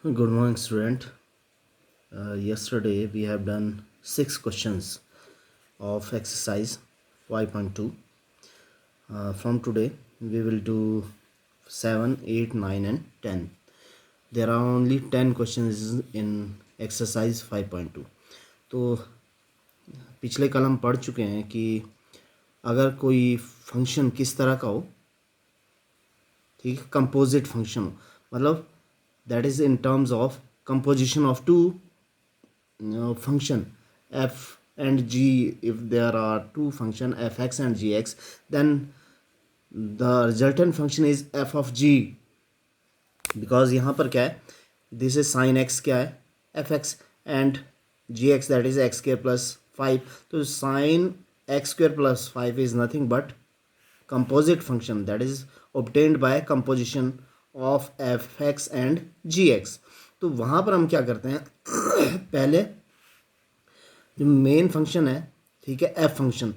Good morning, student. Yesterday we have done 6 questions of exercise 5.2. From today we will do 7, 8, 9 and 10. There are only 10 questions in exercise 5.2. तो पिछले कल हम पढ़ चुके हैं कि अगर कोई फंक्शन किस तरह का हो, ठीक है, कंपोजिट फंक्शन हो, मतलब that is in terms of composition of two function f and g. If there are two function fx and gx, then the resultant function is f of g, because यहाँ पर क्या है, this is sine x क्या है f x and g x that is x square plus 5. तो sine x square plus 5 is nothing but composite function that is obtained by composition of f x and g x. तो वहाँ पर हम क्या करते हैं पहले जो मेन फंक्शन है, ठीक है, एफ फंक्शन,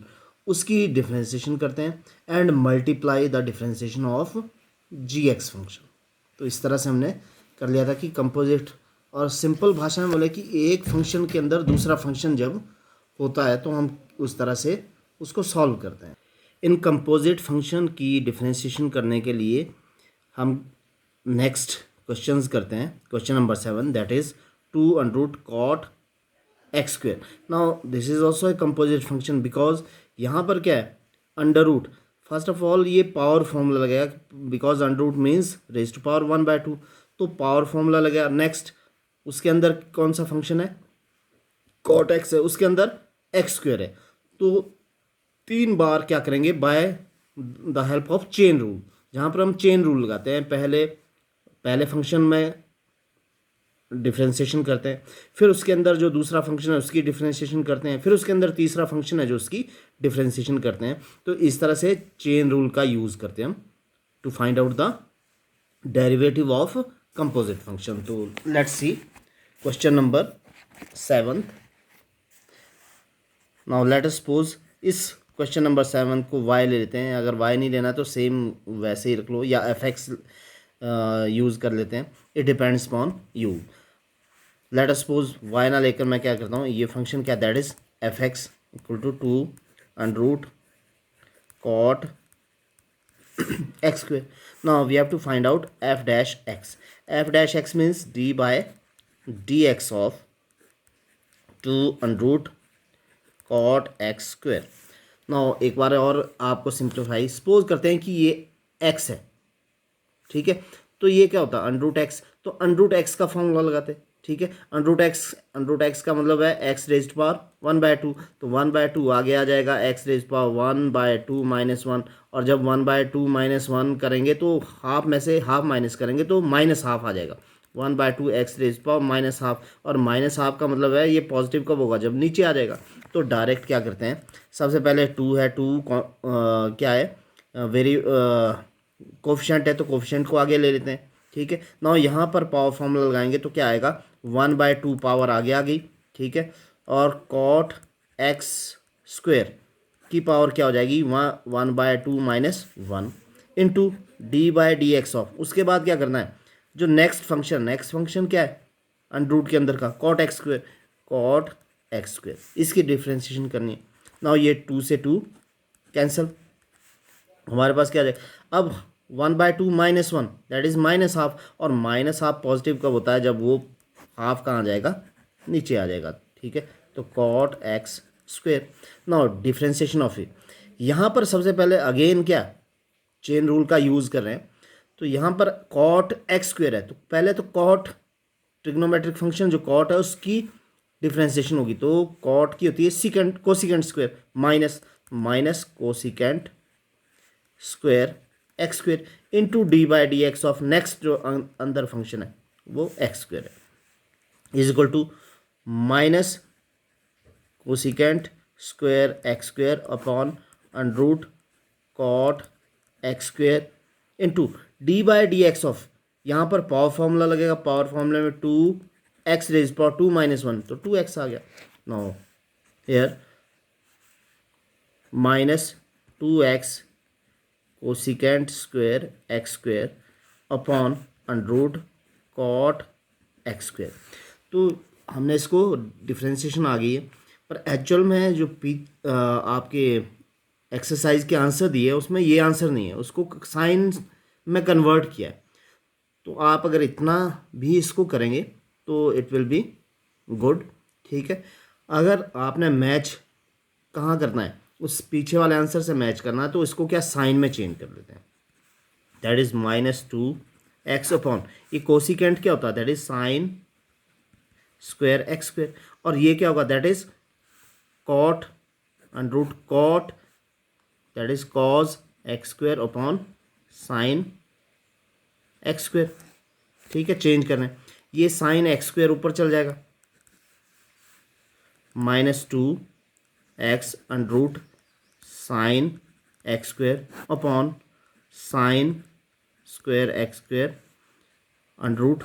उसकी डिफ्रेंसिएशन करते हैं and multiply the differentiation of g x function. तो इस तरह से हमने कर लिया था कि कंपोजिट, और सिंपल भाषा में बोले कि एक फंक्शन के अंदर दूसरा फंक्शन जब होता है तो हम उस तरह से उसको सॉल्व करते हैं. इन कंपोजिट फंक्शन की डिफ्रेंसिएशन करने के लिए हम नेक्स्ट क्वेश्चंस करते हैं. Question number 7 that is 2 under root cot x square. Now this is also a composite function because यहाँ पर क्या है, under root. First of all ये पावर फॉर्मूला लगेगा because under root means raise to power 1/2, तो power formula लगेगा. Next उसके अंदर कौन सा फंक्शन है, कॉट एक्स है, उसके अंदर एक्स स्क्वेयर है. तो 3 बार क्या करेंगे, by the help of chain rule, जहाँ पर हम चेन रूल लगाते हैं. पहले फंक्शन में डिफ्रेंशिएशन करते हैं, फिर उसके अंदर जो दूसरा फंक्शन है उसकी डिफ्रेंशिएशन करते हैं, फिर उसके अंदर तीसरा फंक्शन है जो उसकी डिफ्रेंशिएशन करते हैं. तो इस तरह से चेन रूल का यूज़ करते हैं हम to find out the derivative of composite function. तो let's see question number 7. Now let us suppose इस क्वेश्चन नंबर 7 को y ले लेते हैं. अगर y नहीं लेना तो सेम वैसे ही रख लो, या एफ एक्स यूज़ कर लेते हैं. It depends upon you. Late us suppose y ना लेकर मैं क्या करता हूँ, ये फंक्शन क्या, that is f x equal to 2 under root cot x square. Now we have to find out f dash x. F dash x means d by d x of 2 under root cot x square. Now एक बार और आपको simplify suppose करते हैं कि ये x है, ठीक है. तो ये क्या होता है, अंडर रूट एक्स. तो अंडर रूट एक्स का फॉर्मूला लगाते हैं, ठीक है. अंडर रूट एक्स का मतलब है एक्स रेज पावर 1/2, तो 1/2 आगे आ जाएगा, एक्स रेज पावर 1/2 -1. और जब 1/2 -1 करेंगे तो हाफ में से हाफ माइनस करेंगे तो माइनस हाफ आ जाएगा. 1/2 x raise power minus half, और माइनस हाफ का मतलब है ये पॉजिटिव कब होगा, जब नीचे आ जाएगा. तो डायरेक्ट क्या करते हैं, सबसे पहले 2 है, 2 क्या है, वेरी कोफिशेंट है, तो कोफिशेंट को आगे ले लेते हैं, ठीक है. ना यहाँ पर पावर फॉर्मूला लगाएंगे तो क्या आएगा, 1/2 पावर आगे आ गई, ठीक है. और कॉट एक्स स्क्वेयर की पावर क्या हो जाएगी, 1/2 -1 into d by d x of. उसके बाद क्या करना है, जो नेक्स्ट फंक्शन क्या है, अंडर रूट के अंदर का cot x square, cot x square, इसकी डिफ्रेंशिएशन करनी है. ना ये 2 से 2 कैंसिल, हमारे पास क्या आ जाएगा अब 1/2 -1 दैट इज माइनस हाफ. और माइनस हाफ पॉजिटिव कब होता है, जब वो हाफ कहाँ आ जाएगा, नीचे आ जाएगा, ठीक है. तो cot x square. Now differentiation of it, यहाँ पर सबसे पहले अगेन क्या, चेन रूल का यूज़ कर रहे हैं. तो यहाँ पर कॉट एक्स स्क्वेयर है, तो पहले तो कॉट ट्रिग्नोमेट्रिक फंक्शन जो कॉट है उसकी डिफ्रेंशिएशन होगी. तो कॉट की होती है secant cosecant square minus cosecant square x square into d by d x of next जो अंदर फंक्शन है वो एक्स स्क्वेयर है, is equal to minus cosecant square x square upon under root cot x square into d by d x of, यहाँ पर power formula लगेगा, power फॉर्मूले में 2x रेज पावर 2 -1, तो 2x आ गया. Now here minus 2x cosecant square x square upon under root cot x square. तो हमने इसको डिफ्रेंशिएशन आ गई है, पर एक्चुअल में जो आपके एक्सरसाइज के आंसर दिए उसमें ये आंसर नहीं है, उसको साइन में कन्वर्ट किया है। तो आप अगर इतना भी इसको करेंगे तो इट विल बी गुड, ठीक है। अगर आपने मैच कहाँ करना है, उस पीछे वाले आंसर से मैच करना है, तो इसको क्या साइन में चेंज कर देते हैं। दैट इज -2x अपॉन, ये कोसिकेंट क्या होता है, that is sine square x square, और ये क्या होगा, that is cot under root cot, that is cos x square upon sine x square, ठीक है। चेंज करना है, ये साइन एक्स स्क्वायर ऊपर चल जाएगा, -2x under root sine x square upon sine square x square under root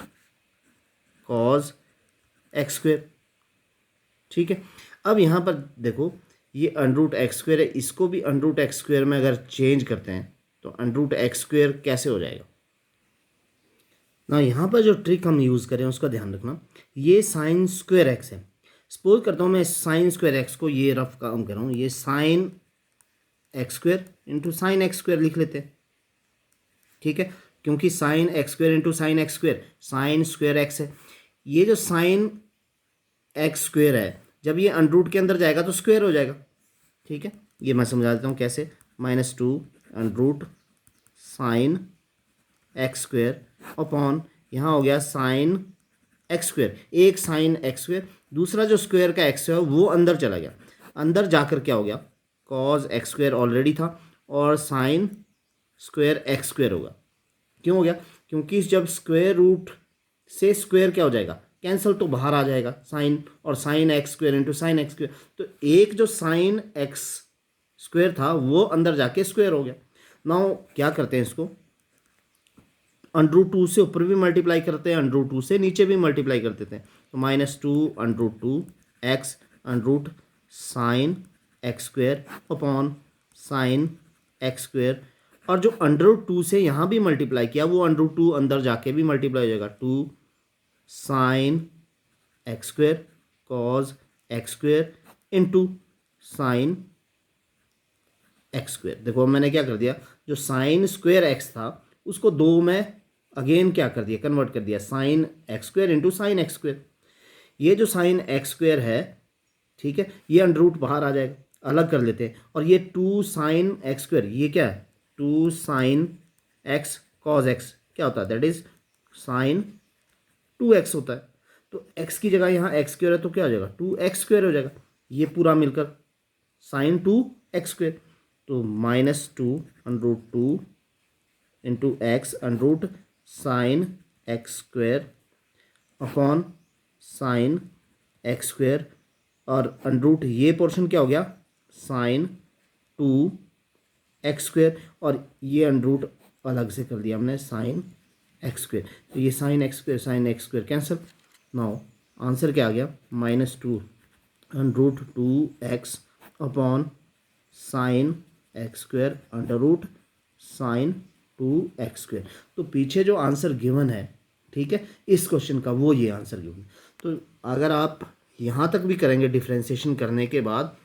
cos x square, ठीक है। अब यहाँ पर देखो, ये अंडर रूट एक्स स्क्वायर है, इसको भी अंडर रूट एक्स स्क्वायर में अगर चेंज करते हैं तो अंडर रूट एक्स स्क्वायर कैसे हो जाएगा ना। यहाँ पर जो ट्रिक हम यूज़ करें उसका ध्यान रखना, ये साइन स्क्वायर एक्स है। सपोज करता हूँ मैं साइन स्क्वायर एक्स को, ये रफ काम कर रहा हूँ, ये sine x square into sine x square लिख लेते हैं, ठीक है। क्योंकि sign x square into sine x square sine square x है। ये जो साइन एक्स स्क्वायर है, जब ये अंडर रूट के अंदर जाएगा तो स्क्वायर हो जाएगा, ठीक है। ये मैं समझा देता हूँ कैसे, -2 under root sine x square upon, यहाँ हो गया साइन एक्स स्क्वायर, एक साइन एक्स स्क्वायर, दूसरा जो स्क्वायर का एक्स है वो अंदर चला गया, अंदर जाकर क्या हो गया, कॉज एक्स स्क्वायर ऑलरेडी था और साइन स्क्वायर एक्स स्क्वायर होगा। क्यों हो गया, क्योंकि जब स्क्वायर रूट से स्क्वायर क्या हो जाएगा, कैंसिल, तो बाहर आ जाएगा साइन, और sign x square into sine x square, तो एक जो साइन एक्स स्क्वायर था वो अंदर जाके स्क्वायर हो गया। नाउ क्या करते हैं, इसको √2 से ऊपर भी मल्टीप्लाई करते हैं, √2 से नीचे भी मल्टीप्लाई कर देते हैं, तो -2 √2 x under root sine x square upon sine x square, और जो √2 से यहाँ भी मल्टीप्लाई किया वो √2 अंदर जाके भी मल्टीप्लाई हो जाएगा, 2 sign x square cause x square into sine x square. देखो मैंने क्या कर दिया, जो साइन स्क्वायर एक्स था उसको दो में अगेन क्या कर दिया, कन्वर्ट कर दिया, sign x square into sine x square. ये जो साइन एक्स स्क्वायर है, ठीक है, ये अंडर रूट बाहर आ जाएगा, अलग कर लेते हैं, और ये 2 साइन एक्स स्क्वायर, ये क्या है, 2 साइन एक्स कॉज एक्स क्या होता है, दैट इज साइन 2x होता है। तो x की जगह यहाँ एक्स स्क्वायर है तो क्या हो जाएगा, 2x स्क्वायर हो जाएगा, ये पूरा मिलकर साइन 2x स्क्वायर, तो -2 under root 2 into x under root sine x square upon sine x square, और अंडर रूट ये पोर्शन क्या हो गया, साइन 2x स्क्वायर, और ये अंडर रूट अलग से कर दिया हमने, साइन एक्स स्क्वायर, तो ये sine x square cancel. Now answer क्या आ गया, -2 under root 2x upon sine x square under root sine 2x square. तो पीछे जो आंसर गिवन है, ठीक है, इस क्वेश्चन का, वो ये आंसर गिवन। तो अगर आप यहाँ तक भी करेंगे डिफ्रेंशिएशन करने के बाद,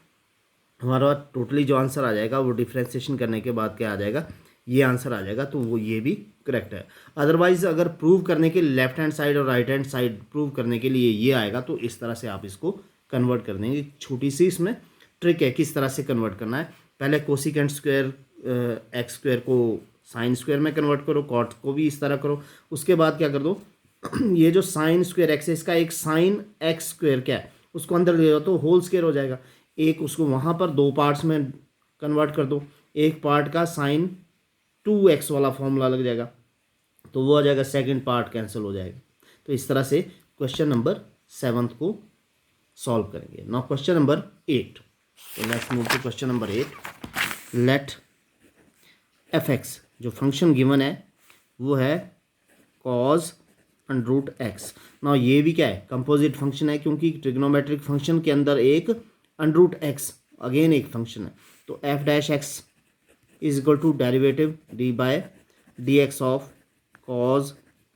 हमारा टोटली जो आंसर आ जाएगा वो डिफ्रेंशिएशन करने के बाद क्या आ जाएगा, ये आंसर आ जाएगा, तो वो ये भी करेक्ट है। अदरवाइज अगर प्रूव करने के लेफ्ट हैंड साइड और राइट हैंड साइड प्रूव करने के लिए ये आएगा, तो इस तरह से आप इसको कन्वर्ट कर देंगे। छोटी सी इसमें ट्रिक है किस तरह से कन्वर्ट करना है। पहले कोसिकेंट स्क्वायर एक्स स्क्वायर को साइन स्क्वायर में कन्वर्ट करो, कॉट को भी इस तरह करो, उसके बाद क्या कर दो ये जो साइन स्क्वायर एक्स है इसका एक साइन एक्स स्क्वायर क्या है उसको अंदर ले जाओ तो होल स्क्वायर हो जाएगा, एक उसको वहाँ पर दो पार्ट्स में कन्वर्ट कर दो, एक पार्ट का साइन 2x वाला फॉर्मूला लग जाएगा, तो वो आ जाएगा, सेकंड पार्ट कैंसिल हो जाएगा। तो इस तरह से क्वेश्चन नंबर 7 को सॉल्व करेंगे। नाउ क्वेश्चन नंबर 8, तो let's move to question number 8। Let f(x) जो फंक्शन गिवन है वो है cos under root x. Now ये भी क्या है, कंपोजिट फंक्शन है, क्योंकि ट्रिग्नोमेट्रिक फंक्शन के अंदर एक अंडर रूट एक्स अगेन एक फंक्शन है, तो f'(x) is equal to derivative d/dx of cos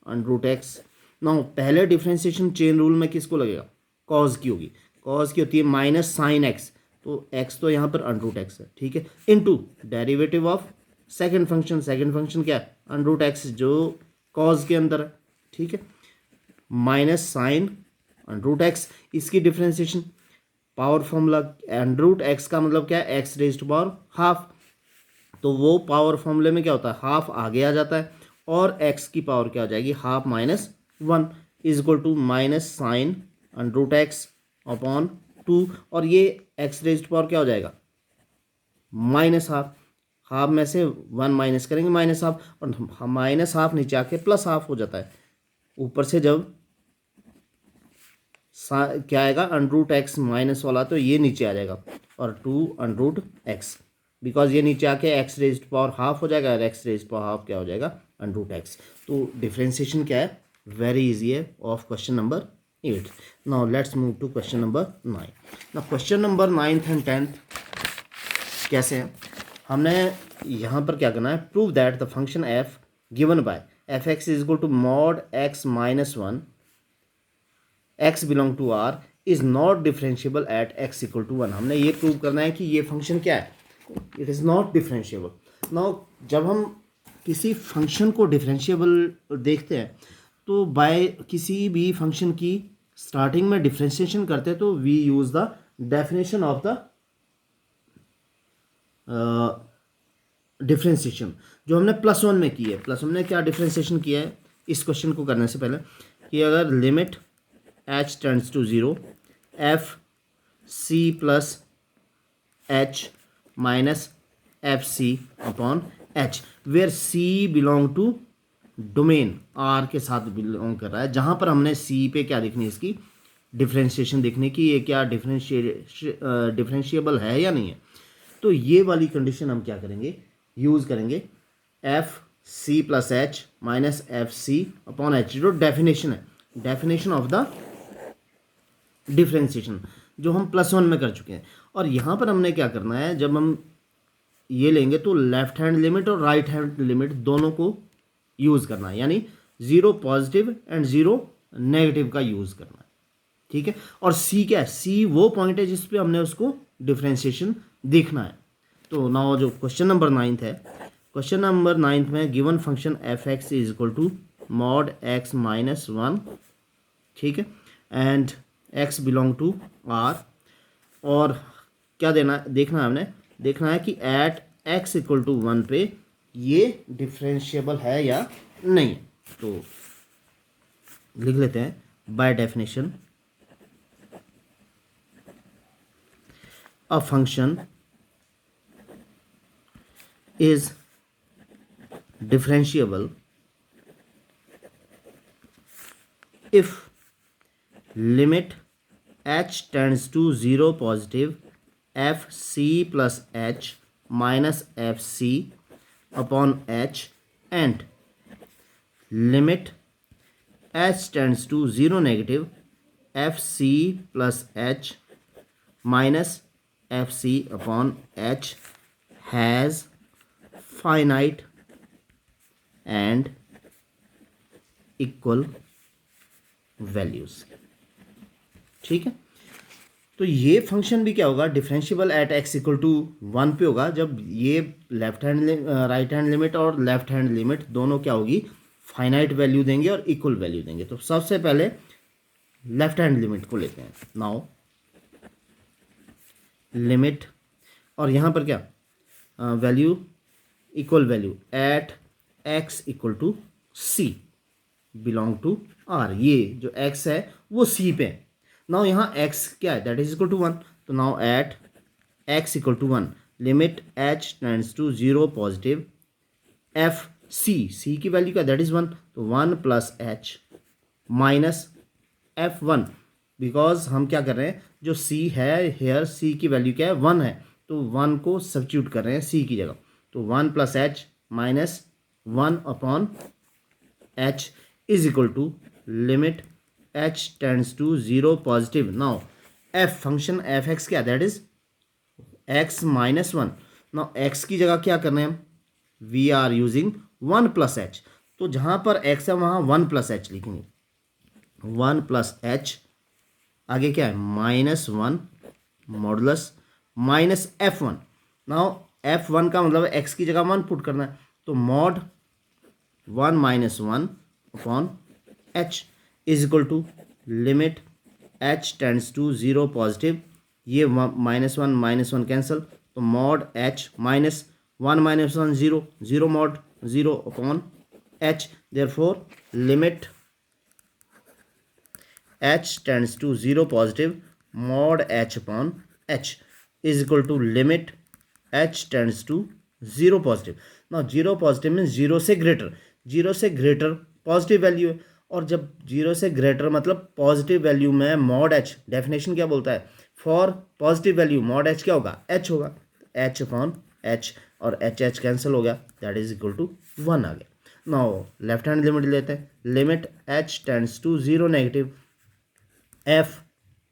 under root x. ना पहले डिफ्रेंशिएशन चेन रूल में किसको लगेगा, कॉज की होगी, कॉज की होती है माइनस साइन एक्स, तो एक्स तो यहाँ पर अंडरूट एक्स है, ठीक है, into derivative of second function, second function क्या है अंडरूट एक्स जो कॉज के अंदर है, ठीक है, माइनस साइन अंडरूट एक्स, इसकी differentiation power formula under root x का मतलब क्या है x raised to power half, तो वो पावर फॉर्मूले में क्या होता है हाफ आगे आ जाता है और एक्स की पावर क्या हो जाएगी half minus one is equal to minus sine under root x upon two, और ये एक्स रेज्ड पावर क्या हो जाएगा माइनस हाफ, हाफ में से वन माइनस करेंगे माइनस हाफ, और माइनस हाफ नीचे आके प्लस हाफ हो जाता है, ऊपर से जब क्या आएगा अंडरूट एक्स माइनस वाला तो ये नीचे आ जाएगा और टू अंडरूट एक्स, बिकॉज ये नीचे आके एक्स रेज्ड पावर हाफ हो जाएगा और एक्स रेज्ड पावर हाफ क्या हो जाएगा अंडरूट एक्स। तो डिफ्रेंशिएशन क्या है वेरी इजी है of question number 8। Now let's move to question number 9। Now question number 9th and 10th कैसे हैं, हमने यहाँ पर क्या करना है prove that the function f given by f x is equal to mod x minus one x belong to R is not differentiable at x equal to one. हमने ये प्रूव करना है कि ये फंक्शन क्या है it is not differentiable. Now जब हम किसी फंक्शन को डिफरेंशिएबल देखते हैं तो बाय किसी भी फंक्शन की स्टार्टिंग में डिफरेंशिएशन करते हैं तो we use the definition of the differentiation जो हमने प्लस वन में की है। प्लस वन में क्या डिफरेंशिएशन किया है इस क्वेश्चन को करने से पहले कि अगर limit h tends to zero f c plus H minus f c upon h where c belong to domain R के साथ बिलोंग कर रहा है, जहाँ पर हमने सी पे क्या देखनी है इसकी डिफरेंशिएशन देखने की ये क्या डिफरेंशिएबल है या नहीं है। तो ये वाली कंडीशन हम क्या करेंगे यूज़ करेंगे f c plus H minus f c upon h जो डेफिनेशन है डेफिनेशन ऑफ द डिफरेंशिएशन जो हम प्लस वन में कर चुके हैं। और यहाँ पर हमने क्या करना है जब हम ये लेंगे तो लेफ्ट हैंड लिमिट और राइट हैंड लिमिट दोनों को यूज़ करना है, यानी zero positive and zero negative का यूज़ करना है, ठीक है। और सी क्या है सी वो पॉइंट है जिस पे हमने उसको डिफरेंशिएशन देखना है। तो नाउ जो क्वेश्चन नंबर 9th है क्वेश्चन नंबर 9th में given function F x is equal to mod x minus one, ठीक है, and x belong to R, और क्या देखना है हमने देखना है कि at x equal to one पे ये डिफरेंशिएबल है या नहीं। तो लिख लेते हैं by definition a function is differentiable if limit h tends to zero positive F c plus H minus f c upon h and limit h tends to zero negative f c plus H minus f c upon h has finite and equal values, ठीक है। तो ये function भी क्या होगा differentiable at x equal to one पे होगा जब ये left hand right hand limit और लेफ्ट हैंड लिमिट दोनों क्या होगी फाइनाइट वैल्यू देंगे और इक्वल वैल्यू देंगे। तो सबसे पहले लेफ्ट हैंड लिमिट को लेते हैं। नाउ लिमिट और यहाँ पर क्या value equal value at x equal to c belong to R, ये जो x है वो c पे है। नाउ यहाँ x क्या है that is equal to one, तो now at x equal to one limit h tends to zero positive F C की वैल्यू क्या दैट इज वन, तो one plus H minus F one, because हम क्या कर रहे हैं जो c है हेयर c की वैल्यू क्या है वन है तो वन को सब्स्टिट्यूट कर रहे हैं c की जगह, तो one plus H minus one upon H is equal to limit h tends to zero positive. Now f function F X क्या that is x minus one. Now x की जगह क्या करना है हम we are using one plus H, तो जहाँ पर x है वहाँ वन प्लस एच लिखेंगे, वन प्लस एच, आगे क्या है minus one modulus minus F one. Now F one का मतलब एक्स की जगह वन पुट करना है, तो mod one minus one upon H is equal to limit H tends to zero positive, ये माइनस वन कैंसिल, तो mod H minus one zero, zero mod zero upon h, therefore limit h tends to 0 positive mod h upon h is equal to limit h tends to 0 positive. Now 0 positive means 0 से greater, 0 से greater positive value है, और जब 0 से greater मतलब positive value में mod H, definition क्या बोलता है, for positive value mod H क्या होगा, एच होगा, एच अपॉन एच, और एच एच कैंसिल हो गया, that is equal to one आ गया। नाउ लेफ्ट हैंड लिमिट लेते हैं, limit H tends to zero negative F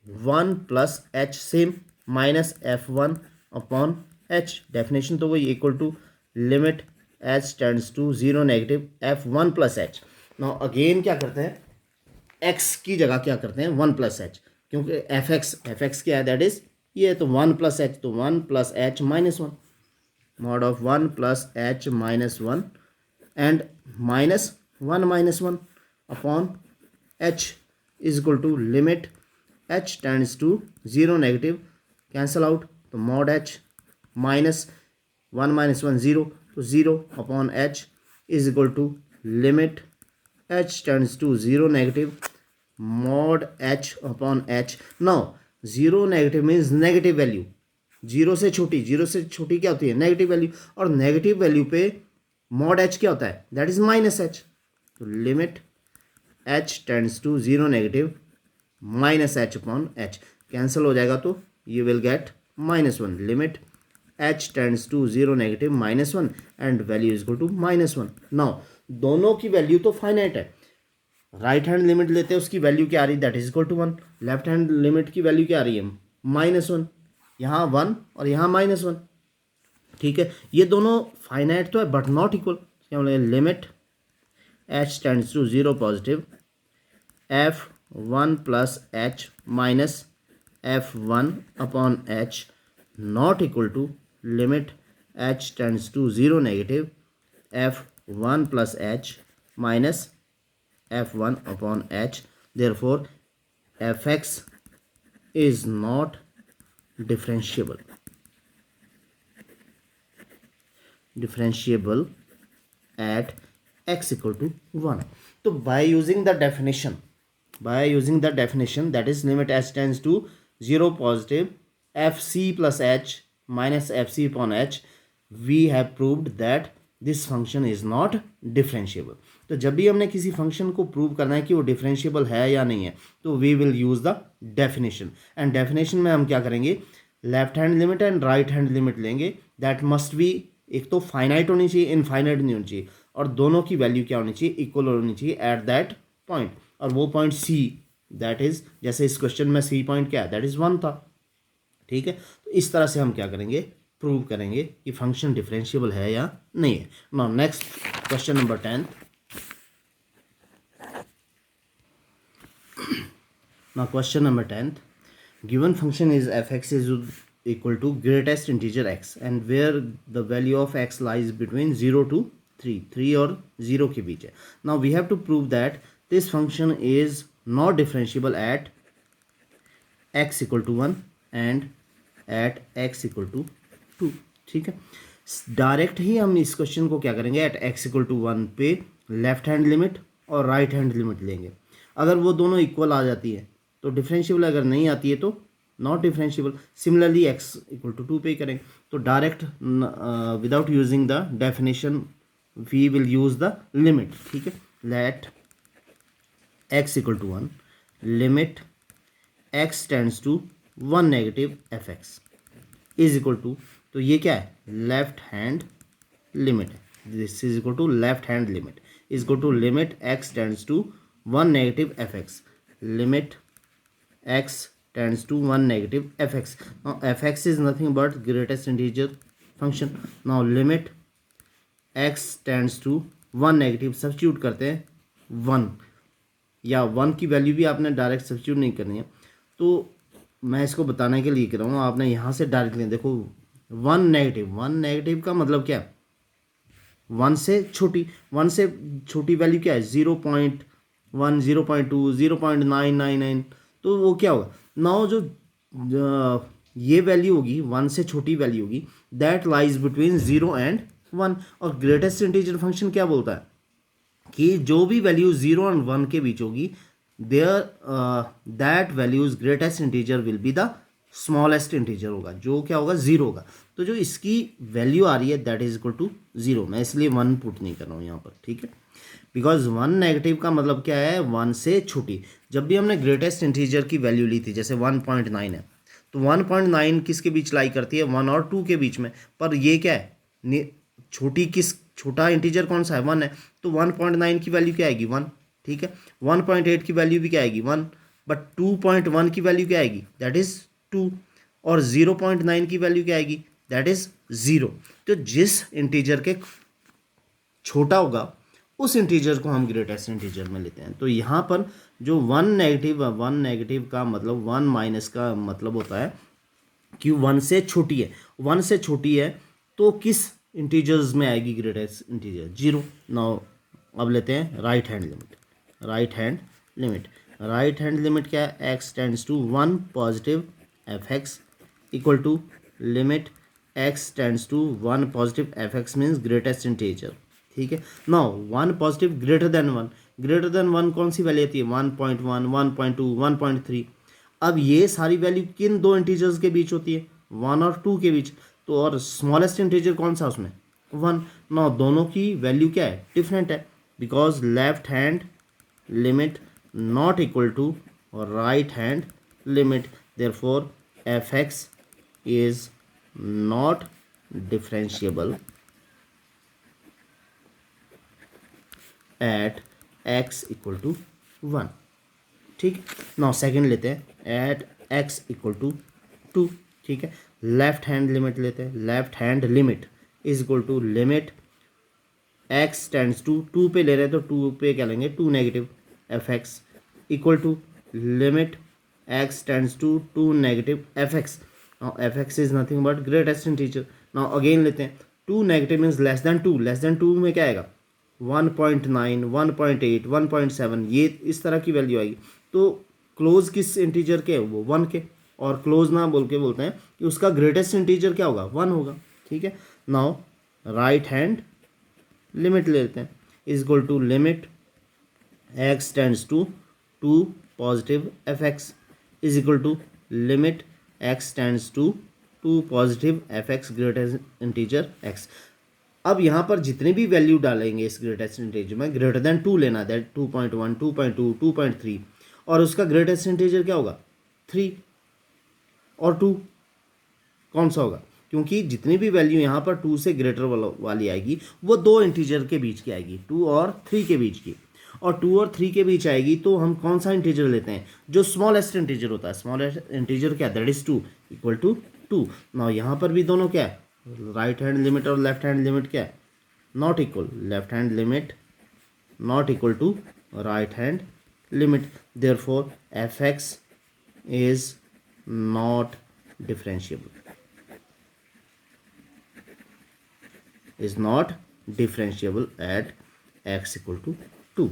one plus H same minus F one upon H, definition तो वही, equal to limit H tends to zero negative F one plus H. Now again क्या करते हैं, X की जगह क्या करते हैं वन प्लस एच, क्योंकि एफ एक्स क्या है, दैट इज ये, तो वन प्लस एच, तो one plus H minus one, mod of one plus H minus one and minus one upon H is equal to limit H tends to zero negative, cancel out, तो mod H minus one zero, तो zero upon H is equal to limit H tends to zero negative mod h upon h. Now zero negative means negative value, zero से छोटी क्या होती है negative value, और negative value पे mod H क्या होता है, दैट इज माइनस एच, तो limit H tends to zero negative minus h upon h, cancel हो जाएगा, तो you will get minus one, limit H tends to zero negative minus one and value is equal to minus one. Now दोनों की value तो finite है, right hand limit लेते हैं उसकी वैल्यू क्या आ रही है, that is equal to one, left hand limit की वैल्यू क्या आ रही है माइनस वन, यहाँ वन और यहाँ माइनस वन, ठीक है, ये दोनों फाइनाइट तो है बट नॉट इक्वल, क्या बोलेंगे, limit H tends to zero positive f one plus H minus F one upon h not equal to limit H tends to zero negative F one plus H minus F one upon h, therefore f x is not differentiable at x equal to 1. तो by using the definition that is limit h tends to 0 positive fc plus h minus fc upon h, we have proved that this function is not differentiable. तो जब भी हमने किसी function को prove करना है कि वो डिफरेंशिएबल है या नहीं है, तो we will use the definition, and definition में हम क्या करेंगे, left hand limit and right hand limit लेंगे, दैट मस्ट बी, एक तो फाइनाइट होनी चाहिए, इनफाइनाइट नहीं होनी चाहिए, और दोनों की वैल्यू क्या होनी चाहिए, इक्वल होनी चाहिए एट दैट पॉइंट, और वो पॉइंट सी, दैट इज जैसे इस क्वेश्चन में सी पॉइंट क्या है, दैट इज वन था, ठीक है। तो इस तरह से हम क्या करेंगे, प्रूव करेंगे कि फंक्शन डिफरेंशिएबल है या नहीं है। Now next question number 10। Now question number 10th, given function is fx is equal to greatest integer x and where the value of x lies between 0 to 3 और 0 के बीच है। Now we have to prove that this function is not differentiable at x equal to 1 and at x equal to 2, ठीक है। Direct ही हम इस question को क्या करेंगे, एट x equal to 1 पे लेफ्ट हैंड लिमिट और राइट हैंड लिमिट लेंगे, अगर वो दोनों इक्वल आ जाती है तो डिफरेंशिएबल, अगर नहीं आती है तो not differentiable. Similarly x equal to 2 पे करेंगे, तो direct without using the definition we will use the limit, ठीक है। Let x equal to 1 limit x tends to 1 negative f x is equal to, तो ये क्या है, लेफ्ट हैंड लिमिट है, this is equal to left hand limit is equal to limit x tends to 1 negative f x, limit x tends to 1 negative fx. Now fx is nothing but greatest integer function. Now limit x tends to 1 negative, substitute करते हैं 1, या 1 की value भी आपने direct substitute नहीं करनी है। तो मैं इसको बताने के लिए कर रहा हूँ, आपने यहाँ से डायरेक्टली देखो 1 नेगेटिव का मतलब क्या है, 1 से छोटी वैल्यू क्या है, 0.1, 0.2, 0.999। तो वो क्या होगा नाउ, जो ये वैल्यू होगी 1 से छोटी वैल्यू होगी, दैट लाइज बिटवीन 0 and 1। और ग्रेटेस्ट इंटीजर फंक्शन क्या बोलता है कि जो भी वैल्यू 0 और 1 के बीच होगी, there that values greatest integer will be the smallest integer होगा, जो क्या होगा 0 होगा। तो जो इसकी वैल्यू आ रही है दैट इज इक्वल टू 0। मैं इसलिए 1 पुट नहीं कर रहा हूँ यहाँ पर, ठीक है, बिकॉज 1 नेगेटिव का मतलब क्या है, 1 से छोटी। जब भी हमने ग्रेटेस्ट इंटीजर की वैल्यू ली थी, जैसे 1.9 है, तो 1.9 किसके बीच लाई करती है, 1 और 2 के बीच में। पर ये क्या है, छोटा इंटीजर कौन सा है, 1 है। तो 1.9 की वैल्यू क्या आएगी, 1, ठीक है। 1.8 की वैल्यू भी क्या आएगी, 1। बट 2.1 की वैल्यू क्या आएगी, दैट इज 2। और 0.9 की वैल्यू क्या आएगी, दैट इज 0। तो जिस इंटीजर के छोटा होगा उस इंटीजर को हम ग्रेटेस्ट इंटीजर में लेते हैं। तो यहाँ पर जो 1 नेगेटिव का मतलब 1 माइनस का मतलब होता है कि 1 से छोटी है, 1 से छोटी है तो किस इंटीजर्स में आएगी ग्रेटेस्ट इंटीजर, 0। नाउ अब लेते हैं right hand limit. Right hand limit क्या है, x tends to 1 positive f x equal to limit x tends to 1 positive f x means greatest integer, ठीक है। Now 1 positive greater than 1, greater than 1 कौन सी value आती है, 1.1, 1.2, 1.3। अब ये सारी वैल्यू किन दो इंटीजर्स के बीच होती है, 1 और 2 के बीच। तो और स्मॉलेस्ट इंटीजर कौन सा उसमें, 1। नाउ दोनों की वैल्यू क्या है, डिफरेंट है, because left hand limit not equal to right hand limit, therefore f x is not differentiable at x equal to 1, ठीक है। नाउ सेकेंड लेते हैं एट x इक्वल टू 2, ठीक है। लेफ्ट हैंड लिमिट लेते हैं, left hand limit is equal to limit x tends to 2 पे ले रहे हैं तो 2 पे क्या लेंगे, 2 negative f x equal to limit x tends to 2 negative f x. Now f x is nothing but greatest integer. Now again लेते हैं 2 negative means less than 2, less than 2 में क्या आएगा, 1.9, 1.8, 1.7, ये इस तरह की वैल्यू आएगी। तो क्लोज किस इंटीजर के, वो 1 के। और क्लोज ना बोल के बोलते हैं कि उसका ग्रेटेस्ट इंटीजर क्या होगा, 1 होगा, ठीक है। नाउ राइट हैंड लिमिट लेते हैं is equal to limit x tends to 2 positive f x is equal to limit x tends to 2 positive f x greatest integer x। अब यहाँ पर जितने भी वैल्यू डालेंगे इस ग्रेटेस्ट इंटीजर में, ग्रेटर देन 2 लेना, दैट 2.1, 2.2, 2.3, और उसका ग्रेटेस्ट इंटीजर क्या होगा, 3 और 2 कौन सा होगा, क्योंकि जितनी भी वैल्यू यहाँ पर 2 से ग्रेटर वाली आएगी वो दो इंटीजर के बीच की आएगी, 2 और 3 के बीच की। और 2 और 3 के बीच आएगी तो हम कौन सा इंटीजर लेते हैं, जो स्मॉलेस्ट इंटीजर होता है। स्मॉलेस्ट इंटीजर क्या, that is 2 equal to 2। Now यहाँ पर भी दोनों क्या है, राइट हैंड लिमिट और लेफ्ट हैंड लिमिट क्या है, not equal, left hand limit not equal to right hand limit, therefore f x is not differentiable, is not differentiable at x equal to 2।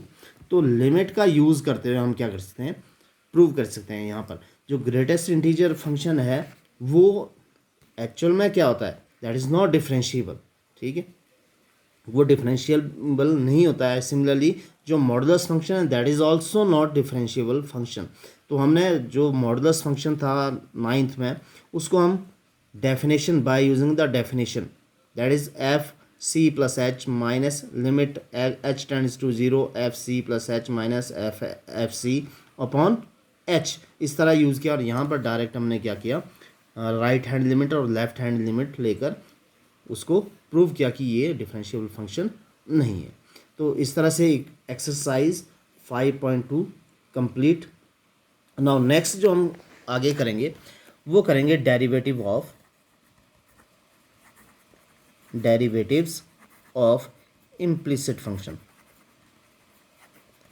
तो लिमिट का use करते हुए हम क्या कर सकते हैं, प्रूव कर सकते हैं यहाँ पर जो ग्रेटेस्ट इंटीजर फंक्शन है वो एक्चुअल में क्या होता है, दैट इज़ नॉट डिफरेंशिएबल, ठीक है, वो डिफरेंशिएबल नहीं होता है। सिमिलरली जो मॉडुलस फंक्शन है that is also not differentiable function. तो हमने जो मॉडुलस फंक्शन था 9th में, उसको हम definition by using the definition that is f c plus H minus limit H tends to 0 f c plus H minus f c upon h, इस तरह use किया। और यहाँ पर डायरेक्ट हमने क्या किया, राइट हैंड लिमिट और लेफ्ट हैंड लिमिट लेकर उसको प्रूव किया कि ये डिफरेंशिएबल फंक्शन नहीं है। तो इस तरह से एक्सरसाइज 5.2 कंप्लीट। नाउ नेक्स्ट जो हम आगे करेंगे वो करेंगे derivatives of implicit function.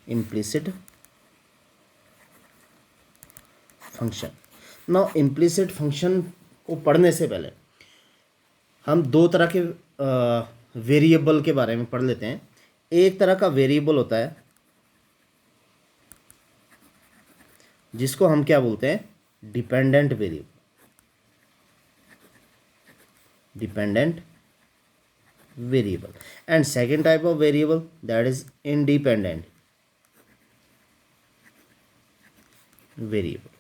Implicit function. Now implicit function को पढ़ने से पहले हम दो तरह के वेरिएबल के बारे में पढ़ लेते हैं। एक तरह का वेरिएबल होता है जिसको हम क्या बोलते हैं, dependent variable, dependent variable. And second type of variable that is independent variable.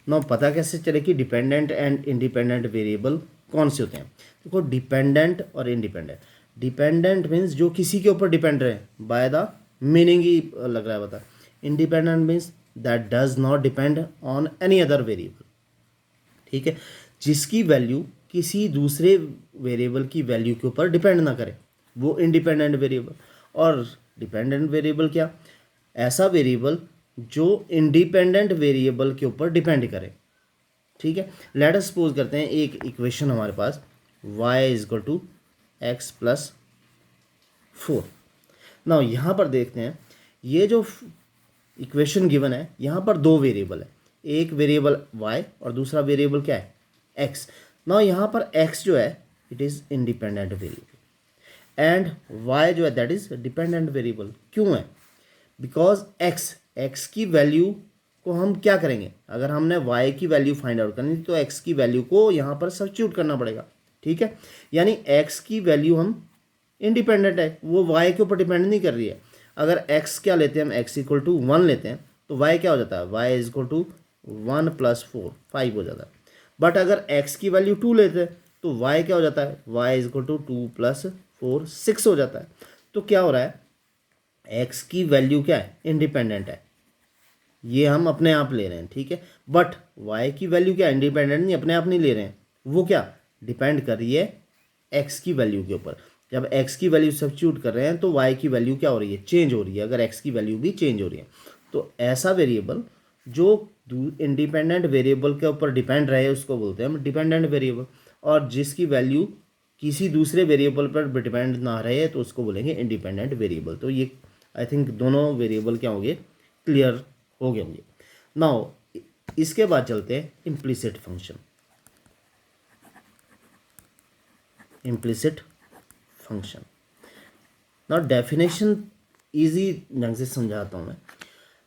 Now पता कैसे चले कि डिपेंडेंट एंड इंडिपेंडेंट वेरिएबल कौन से होते हैं? देखो, डिपेंडेंट और इंडिपेंडेंट। डिपेंडेंट मीन्स जो किसी के ऊपर डिपेंड रहे, बाय द मीनिंग ही लग रहा है बता। Independent means that does not depend on any other variable. ठीक है, जिसकी वैल्यू किसी दूसरे वेरिएबल की वैल्यू के ऊपर डिपेंड ना करे, वो इंडिपेंडेंट वेरिएबल। और डिपेंडेंट वेरिएबल क्या? ऐसा वेरिएबल जो इंडिपेंडेंट वेरिएबल के ऊपर डिपेंड करे। ठीक है, लेट अस सपोज करते हैं एक इक्वेशन हमारे पास y is equal to x plus 4। Now यहाँ पर देखते हैं, ये जो इक्वेशन गिवन है यहाँ पर दो वेरिएबल है, एक वेरिएबल y और दूसरा वेरिएबल क्या है, x। नाउ यहाँ पर x जो है it is independent variable and y जो है दैट इज डिपेंडेंट वेरिएबल। क्यों है? बिकॉज x की वैल्यू को हम क्या करेंगे, अगर हमने y की वैल्यू फाइंड आउट करनी तो x की वैल्यू को यहाँ पर सब्स्टिट्यूट करना पड़ेगा। ठीक है, यानी x की वैल्यू हम इंडिपेंडेंट है, वो y के ऊपर डिपेंड नहीं कर रही है। अगर x क्या लेते हैं हम, x इक्वल टू 1 लेते हैं तो y क्या हो जाता है, y is equal to 1 plus 4 5 हो जाता है। बट अगर x की वैल्यू 2 लेते हैं तो y क्या हो जाता है, y is equal to 2 plus 4 6 हो जाता है। तो क्या हो रहा है, x की वैल्यू क्या है, इंडिपेंडेंट है, ये हम अपने आप ले रहे हैं। ठीक है, बट y की वैल्यू क्या, इंडिपेंडेंट नहीं, अपने आप नहीं ले रहे हैं, वो क्या डिपेंड कर रही है x की वैल्यू के ऊपर। जब x की वैल्यू सब्स्टिट्यूट कर रहे हैं तो y की वैल्यू क्या हो रही है, चेंज हो रही है, अगर x की वैल्यू भी चेंज हो रही है। तो ऐसा वेरिएबल जो इंडिपेंडेंट वेरिएबल के ऊपर डिपेंड रहे उसको बोलते हैं हम डिपेंडेंट वेरिएबल, और जिसकी वैल्यू किसी दूसरे वेरिएबल पर डिपेंड ना रहे तो उसको बोलेंगे इंडिपेंडेंट वेरिएबल। तो ये आई थिंक दोनों वेरिएबल क्या होंगे, क्लियर हो गए होंगे। नाउ इसके बाद चलते हैं implicit function. Implicit function, now definition easy ढंग से समझाता हूँ मैं।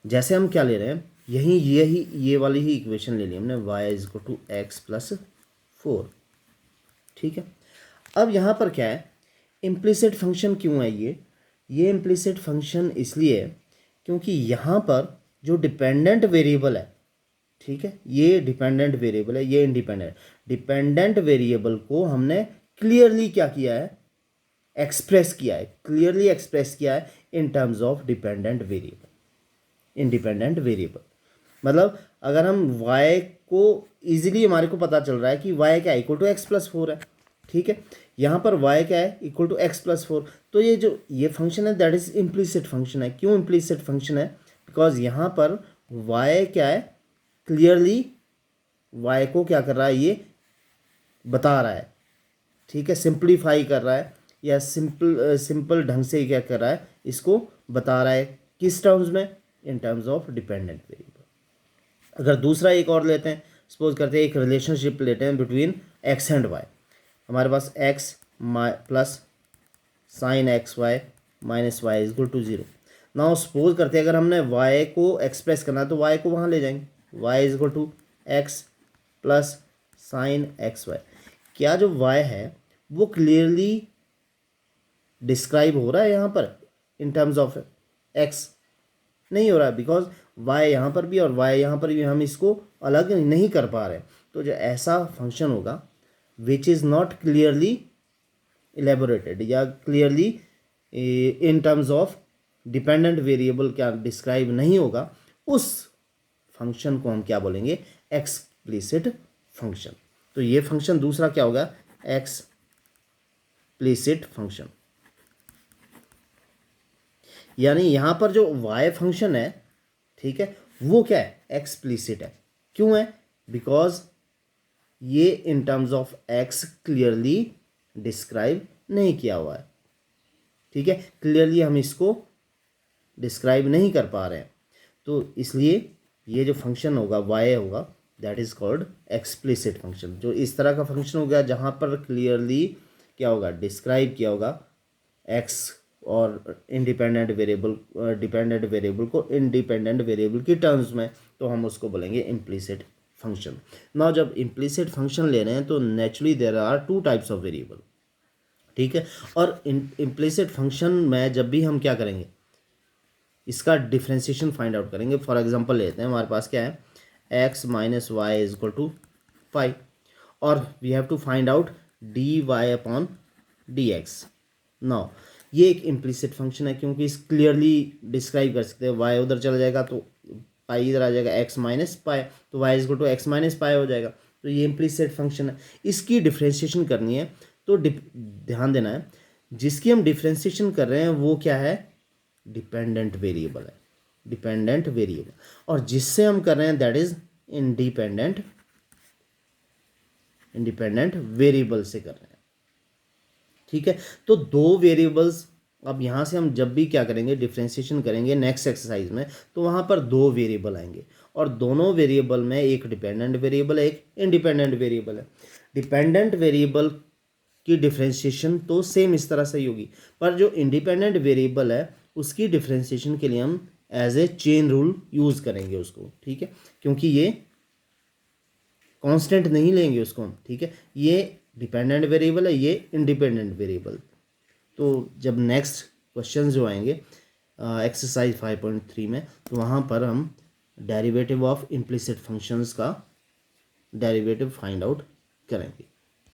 जैसे हम क्या ले रहे हैं, ये वाली ही इक्वेशन ले ली हमने, y is equal to x plus 4। ठीक है, अब यहाँ पर क्या है, इम्प्लिसिट फंक्शन क्यों है ये इम्प्लिसिट फंक्शन इसलिए है क्योंकि यहाँ पर जो डिपेंडेंट वेरिएबल है, ठीक है, ये डिपेंडेंट वेरिएबल है, ये इंडिपेंडेंट। डिपेंडेंट वेरिएबल को हमने क्लियरली क्या किया है, एक्सप्रेस किया है, क्लियरली एक्सप्रेस किया है इन terms of dependent variable, independent variable. मतलब अगर हम y को इजीली हमारे को पता चल रहा है कि y क्या इक्वल टू एक्स प्लस 4 है। ठीक है, यहाँ पर y क्या है, इक्वल टू एक्स प्लस 4। तो ये फंक्शन है दैट इज इम्प्लिसिट फंक्शन है। क्यों इम्प्लिसिट फंक्शन है? बिकॉज यहाँ पर y क्या है, क्लियरली y को क्या कर रहा है, ये बता रहा है। ठीक है, सिंप्लीफाई कर रहा है या सिंपल ढंग से क्या कर रहा है, इसको बता रहा है किस टर्म्स में, इन टर्म्स ऑफ डिपेंडेंट वेरिएबल। अगर दूसरा एक और लेते हैं, सपोज करते हैं एक रिलेशनशिप लेते हैं बिटवीन एक्स एंड वाई। हमारे पास X plus sine x Y minus Y is equal to 0। Now suppose करते हैं अगर हमने y को एक्सप्रेस करना है तो y को वहाँ ले जाएंगे, y is equal to x plus sine x y. क्या जो y है वो क्लियरली डिस्क्राइब हो रहा है यहाँ पर इन टर्म्स ऑफ x? नहीं हो रहा है, बिकॉज y यहाँ पर भी और y यहाँ पर भी हम इसको अलग नहीं कर पा रहे। तो जो ऐसा फंक्शन होगा which is not clearly elaborated या clearly in terms of dependent variable क्या डिस्क्राइब नहीं होगा, उस फंक्शन को हम क्या बोलेंगे, एक्सप्लिसिट फंक्शन। तो ये फंक्शन दूसरा क्या होगा, एक्सप्लिसिट फंक्शन। यानी यहाँ पर जो y फंक्शन है, ठीक है, वो क्या है, एक्सप्लिसिट है। क्यों है? बिकॉज ये इन terms of x clearly describe नहीं किया हुआ है। ठीक है, क्लियरली हम इसको डिस्क्राइब नहीं कर पा रहे हैं, तो इसलिए ये जो फंक्शन होगा y होगा that is called explicit function. जो इस तरह का फंक्शन हो गया जहाँ पर क्लियरली क्या होगा, डिस्क्राइब किया होगा x और इंडिपेंडेंट वेरिएबल डिपेंडेंट वेरिएबल को इंडिपेंडेंट वेरिएबल की टर्म्स में, तो हम उसको बोलेंगे इम्प्लिसिट फंक्शन। नाउ जब इम्प्लिसिट फंक्शन ले रहे हैं तो naturally there are two types of variable, ठीक है। और इम्प्लिसिट फंक्शन में जब भी हम क्या करेंगे, इसका डिफ्रेंशिएशन फाइंड आउट करेंगे। फॉर एग्जांपल लेते हैं, हमारे पास क्या है, x minus Y is equal to 5 और we have to find out d y upon d x. Now ये एक इम्प्लिसिट फंक्शन है क्योंकि इस क्लियरली डिस्क्राइब कर सकते हैं, वाई उधर चला जाएगा तो पाई इधर आ जाएगा, एक्स माइनस पाई तो y is equal to x minus pi हो जाएगा। तो ये इम्प्लिसिट फंक्शन है, इसकी डिफ्रेंशिएशन करनी है। तो ध्यान देना है, जिसकी हम डिफ्रेंशिएशन कर रहे हैं वो क्या है, डिपेंडेंट वेरिएबल है, डिपेंडेंट वेरिएबल। और जिससे हम कर रहे हैं that is independent, independent variable से कर रहे हैं, ठीक है। तो दो वेरिएबल्स, अब यहाँ से हम जब भी क्या करेंगे, डिफ्रेंशिएशन करेंगे नेक्स्ट एक्सरसाइज में, तो वहाँ पर दो वेरिएबल आएंगे और दोनों वेरिएबल में एक डिपेंडेंट वेरिएबल है, एक इंडिपेंडेंट वेरिएबल है। डिपेंडेंट वेरिएबल की डिफ्रेंशिएशन तो सेम इस तरह से ही होगी, पर जो इंडिपेंडेंट वेरिएबल है उसकी डिफ्रेंशिएशन के लिए हम as a chain rule use करेंगे उसको, ठीक है, क्योंकि ये कांस्टेंट नहीं लेंगे उसको हम, ठीक है। ये डिपेंडेंट वेरिएबल है, ये इंडिपेंडेंट वेरिएबल। तो जब नेक्स्ट क्वेश्चन जो आएंगे एक्सरसाइज 5.3 में, तो वहाँ पर हम डेरिवेटिव ऑफ इम्प्लिसिट फंक्शंस का डेरिवेटिव फाइंड आउट करेंगे।